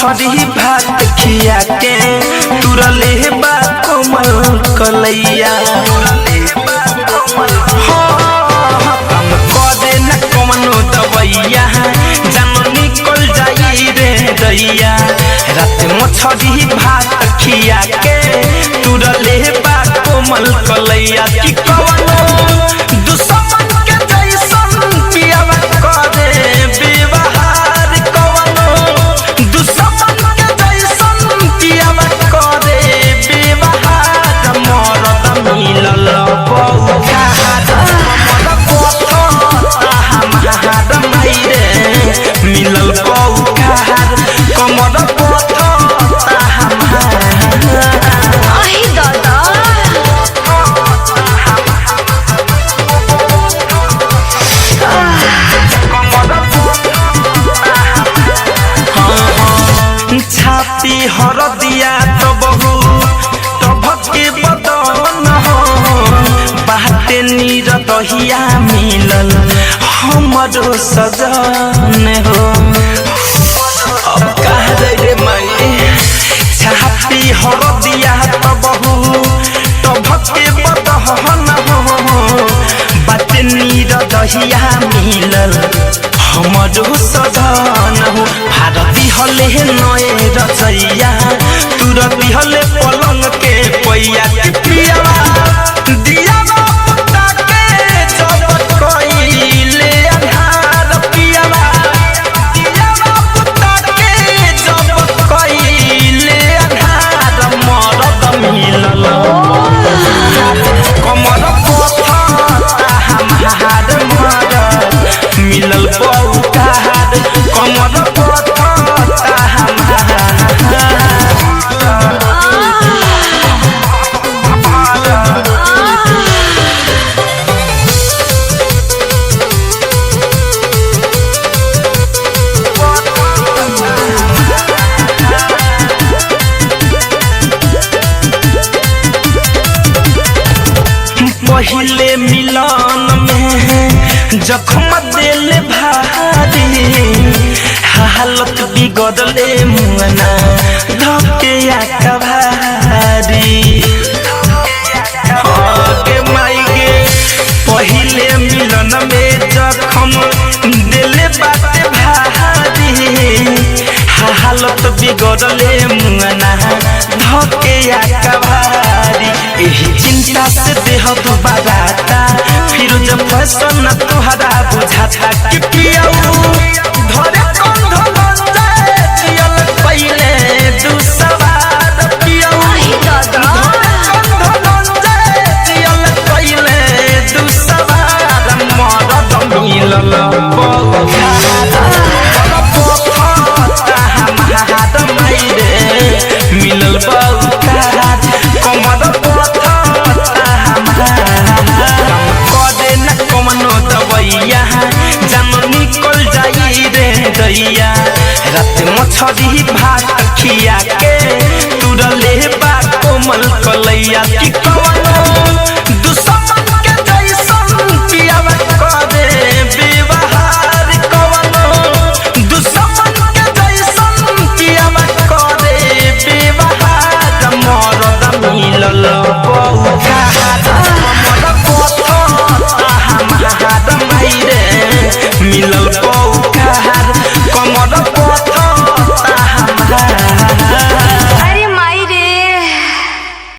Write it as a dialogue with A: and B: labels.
A: मछरी भात खिया के तुरले बा कोमल कलैया कम करे न कमनो दवैया जानो निकल जाई रे दैया रात मछरी भात खिया के तुरले बा कोमल कलैया की कवनो दुश्मन के जैसन पियावा करे व्यवहार कवनो दुश्मन के जैसन पियावा करे व्यवहार मरद मिलल बहुखार मिलल बहुखार कमर पथता छाती हर दिया तो बहु तभके बदन हो बाटे नीर दहिया मिलल हमरो सजन हो अब कह रे माई छाती हर दिया तो बहु तभके बदन हो बाटे नीर दहिया मिलल हमरो सजन हो भारती हले नए रचैया तुरती हले पलंग के पैया पियावा दियावा पुता के जब कइले अन्हार पियावा दियावा पुता के जब कइले अन्हार मरद मिलल कमर पथता हमार मरद मिलल बहुकार कमर पथता पहले मिलन में जख्म दिल भारी हालत बिगड़ले मुना धके भारी के माई गे पहले मिलन में जख्म दिल बात भारी हालत बिगड़ले मुना धके भारी एही चिंता से देह दुबाराता फिर जब फैशन तुहरा बुझाता कि पियाऊ धरे कंध लंजाए जियल पहिले दुसवार पियाऊ धरे कंध लंजाए जियल पहिले दुसवार मरद मिलल बहुखार पथता हमार मायरे मिलल बहुखार कमर जानो निकल जाई रे दैया रात मछरी भात खिया के